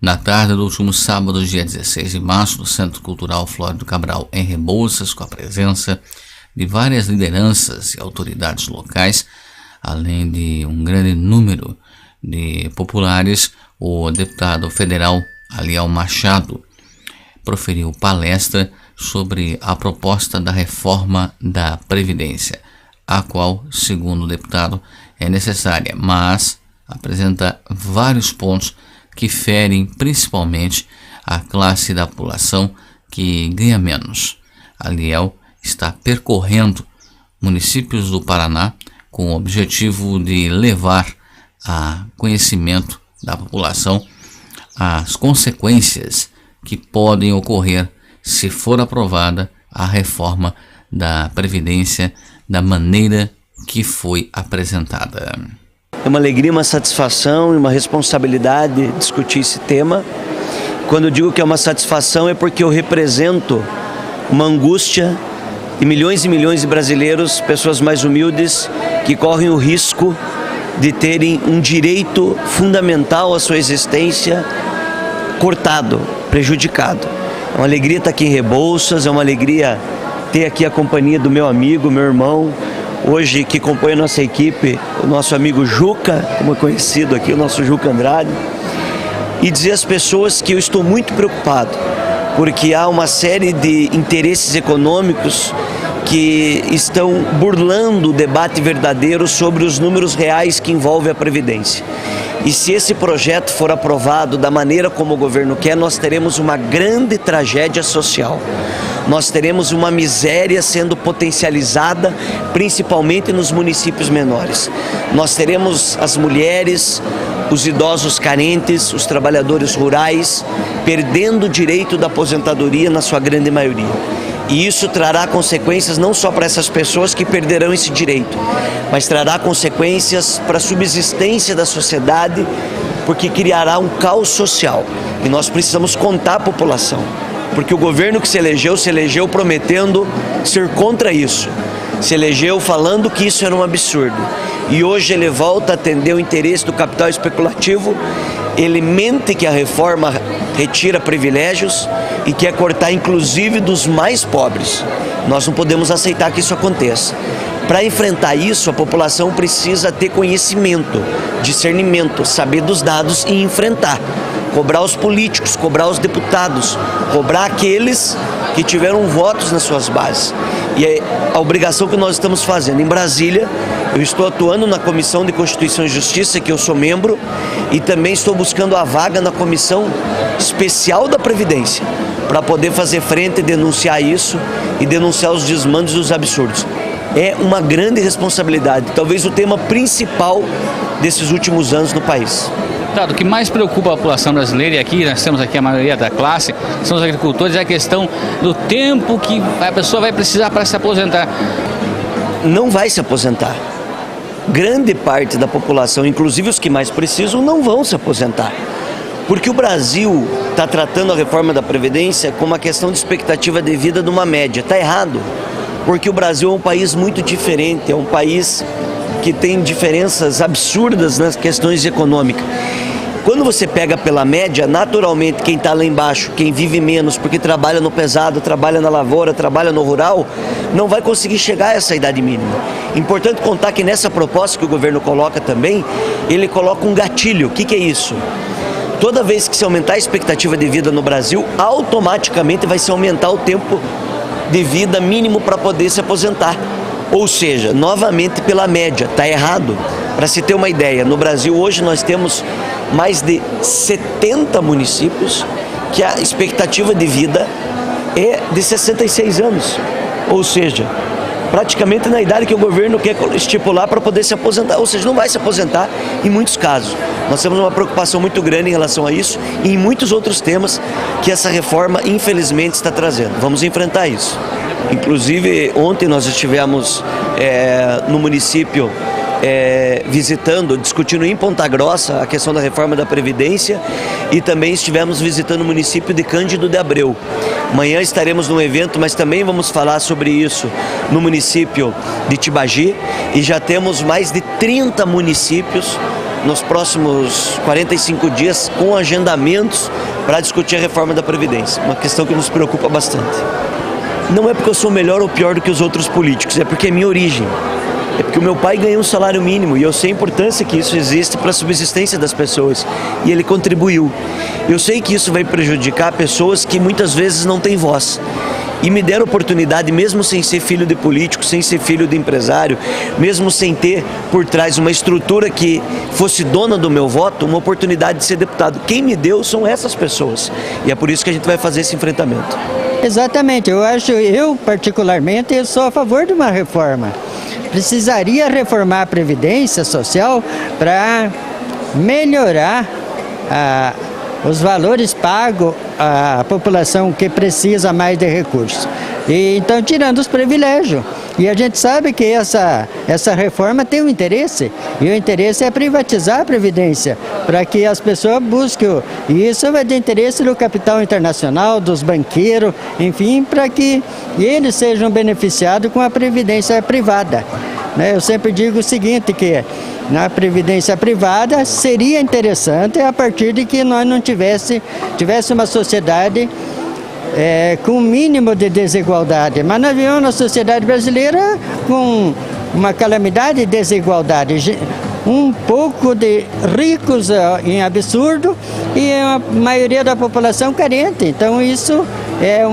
Na tarde do último sábado, dia 16 de março, no Centro Cultural Florido Cabral, em Rebouças, com a presença de várias lideranças e autoridades locais, além de um grande número de populares, o deputado federal Aliel Machado proferiu palestra sobre a proposta da reforma da Previdência, a qual, segundo o deputado, é necessária, mas apresenta vários pontos que ferem principalmente a classe da população que ganha menos. Aliel está percorrendo municípios do Paraná com o objetivo de levar a conhecimento da população as consequências que podem ocorrer se for aprovada a reforma da Previdência da maneira que foi apresentada. É uma alegria, uma satisfação e uma responsabilidade discutir esse tema. Quando eu digo que é uma satisfação é porque eu represento uma angústia de milhões e milhões de brasileiros, pessoas mais humildes, que correm o risco de terem um direito fundamental à sua existência cortado, prejudicado. É uma alegria estar aqui em Rebouças, é uma alegria ter aqui a companhia do meu amigo, meu irmão, hoje que compõe a nossa equipe, o nosso amigo Juca, como é conhecido aqui, o nosso Juca Andrade, e dizer às pessoas que eu estou muito preocupado, porque há uma série de interesses econômicos que estão burlando o debate verdadeiro sobre os números reais que envolvem a Previdência. E se esse projeto for aprovado da maneira como o governo quer, nós teremos uma grande tragédia social. Nós teremos uma miséria sendo potencializada, principalmente nos municípios menores. Nós teremos as mulheres, os idosos carentes, os trabalhadores rurais, perdendo o direito da aposentadoria na sua grande maioria. E isso trará consequências não só para essas pessoas que perderão esse direito, mas trará consequências para a subsistência da sociedade, porque criará um caos social. E nós precisamos contar a população, porque o governo que se elegeu prometendo ser contra isso. Se elegeu falando que isso era um absurdo. E hoje ele volta a atender o interesse do capital especulativo. Ele mente que a reforma retira privilégios e quer cortar inclusive dos mais pobres. Nós não podemos aceitar que isso aconteça. Para enfrentar isso, a população precisa ter conhecimento, discernimento, saber dos dados e enfrentar. Cobrar os políticos, cobrar os deputados, cobrar aqueles que tiveram votos nas suas bases. E é a obrigação que nós estamos fazendo. Em Brasília, eu estou atuando na Comissão de Constituição e Justiça, que eu sou membro, e também estou buscando a vaga na Comissão Especial da Previdência, para poder fazer frente e denunciar isso e denunciar os desmandos e os absurdos. É uma grande responsabilidade, talvez o tema principal desses últimos anos no país. O que mais preocupa a população brasileira, e aqui nós temos aqui a maioria da classe, são os agricultores, é a questão do tempo que a pessoa vai precisar para se aposentar. Não vai se aposentar. Grande parte da população, inclusive os que mais precisam, não vão se aposentar. Porque o Brasil está tratando a reforma da Previdência como uma questão de expectativa de vida de uma média. Está errado, porque o Brasil é um país muito diferente, é um país que tem diferenças absurdas nas questões econômicas. Quando você pega pela média, naturalmente quem está lá embaixo, quem vive menos, porque trabalha no pesado, trabalha na lavoura, trabalha no rural, não vai conseguir chegar a essa idade mínima. Importante contar que nessa proposta que o governo coloca também, ele coloca um gatilho. O que é isso? Toda vez que se aumentar a expectativa de vida no Brasil, automaticamente vai se aumentar o tempo de vida mínimo para poder se aposentar. Ou seja, novamente pela média, está errado. Para se ter uma ideia, no Brasil hoje nós temos mais de 70 municípios que a expectativa de vida é de 66 anos. Ou seja, praticamente na idade que o governo quer estipular para poder se aposentar. Ou seja, não vai se aposentar em muitos casos. Nós temos uma preocupação muito grande em relação a isso e em muitos outros temas que essa reforma, infelizmente, está trazendo. Vamos enfrentar isso. Inclusive, ontem nós estivemos no município visitando, discutindo em Ponta Grossa a questão da reforma da Previdência e também estivemos visitando o município de Cândido de Abreu. Amanhã estaremos num evento, mas também vamos falar sobre isso no município de Tibagi e já temos mais de 30 municípios nos próximos 45 dias com agendamentos para discutir a reforma da Previdência, uma questão que nos preocupa bastante. Não é porque eu sou melhor ou pior do que os outros políticos, é porque é minha origem. É porque o meu pai ganhou um salário mínimo e eu sei a importância que isso existe para a subsistência das pessoas. E ele contribuiu. Eu sei que isso vai prejudicar pessoas que muitas vezes não têm voz. E me deram oportunidade, mesmo sem ser filho de político, sem ser filho de empresário, mesmo sem ter por trás uma estrutura que fosse dona do meu voto, uma oportunidade de ser deputado. Quem me deu são essas pessoas. E é por isso que a gente vai fazer esse enfrentamento. Exatamente. Eu particularmente, eu sou a favor de uma reforma. Precisaria reformar a Previdência Social para melhorar os valores pagos à população que precisa mais de recursos. E, então, tirando os privilégios. E a gente sabe que essa reforma tem um interesse, e o interesse é privatizar a Previdência, para que as pessoas busquem. E isso vai de interesse do capital internacional, dos banqueiros, enfim, para que eles sejam beneficiados com a Previdência privada. Eu sempre digo o seguinte, que na Previdência privada seria interessante a partir de que nós não tivesse uma sociedade com o mínimo de desigualdade. Mas nós vivemos na sociedade brasileira com uma calamidade de desigualdade. Um pouco de ricos em absurdo e a maioria da população carente. Então isso é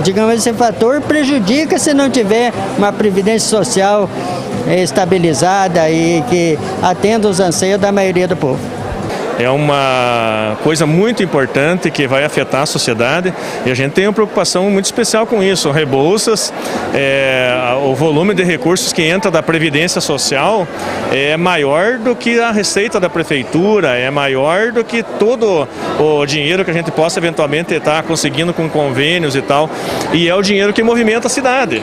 digamos, esse fator prejudica se não tiver uma previdência social estabilizada e que atenda os anseios da maioria do povo. É uma coisa muito importante que vai afetar a sociedade e a gente tem uma preocupação muito especial com isso. O Rebouças, o volume de recursos que entra da Previdência Social é maior do que a receita da Prefeitura, é maior do que todo o dinheiro que a gente possa eventualmente estar conseguindo com convênios e tal. E é o dinheiro que movimenta a cidade.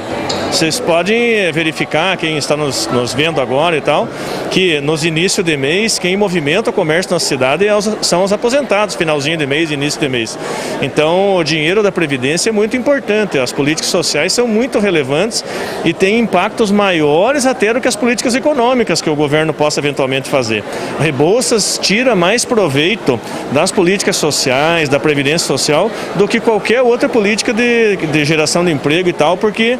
Vocês podem verificar, quem está nos vendo agora e tal, que nos inícios de mês, quem movimenta o comércio na cidade são os aposentados, finalzinho de mês, início de mês. Então, o dinheiro da Previdência é muito importante, as políticas sociais são muito relevantes e têm impactos maiores até do que as políticas econômicas que o governo possa eventualmente fazer. A Rebouças tira mais proveito das políticas sociais, da Previdência Social, do que qualquer outra política de geração de emprego e tal, porque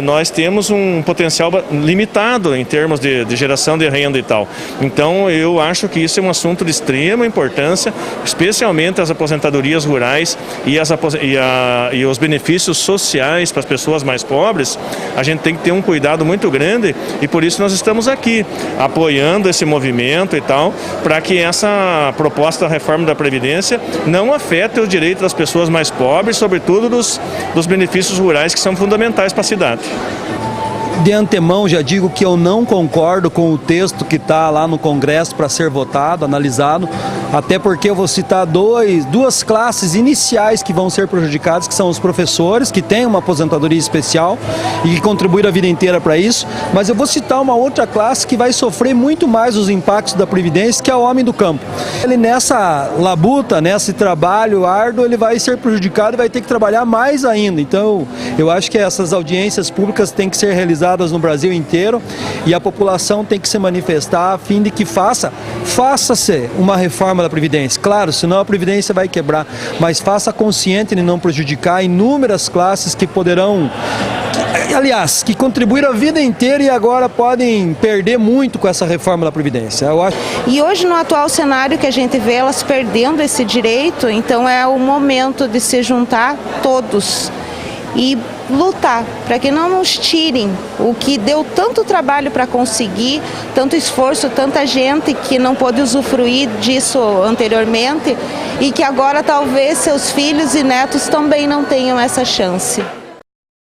nós temos um potencial limitado em termos de geração de renda e tal. Então, eu acho que isso é um assunto de extrema importância, especialmente as aposentadorias rurais e os benefícios sociais para as pessoas mais pobres. A gente tem que ter um cuidado muito grande e por isso nós estamos aqui apoiando esse movimento e tal, para que essa proposta da reforma da Previdência não afete o direito das pessoas mais pobres, sobretudo dos benefícios rurais que são fundamentais para a cidade. De antemão já digo que eu não concordo com o texto que está lá no Congresso para ser votado, analisado, até porque eu vou citar duas classes iniciais que vão ser prejudicadas, que são os professores, que têm uma aposentadoria especial e que contribuíram a vida inteira para isso, mas eu vou citar uma outra classe que vai sofrer muito mais os impactos da Previdência, que é o homem do campo. Ele nessa labuta, nesse trabalho árduo, ele vai ser prejudicado e vai ter que trabalhar mais ainda. Então, eu acho que essas audiências públicas têm que ser realizadas no Brasil inteiro e a população tem que se manifestar a fim de que faça-se uma reforma da Previdência. Claro, senão a Previdência vai quebrar, mas faça consciente de não prejudicar inúmeras classes que poderão, aliás, que contribuíram a vida inteira e agora podem perder muito com essa reforma da Previdência. Eu acho. E hoje, no atual cenário que a gente vê elas perdendo esse direito, então é o momento de se juntar todos e lutar para que não nos tirem o que deu tanto trabalho para conseguir, tanto esforço, tanta gente que não pôde usufruir disso anteriormente e que agora talvez seus filhos e netos também não tenham essa chance.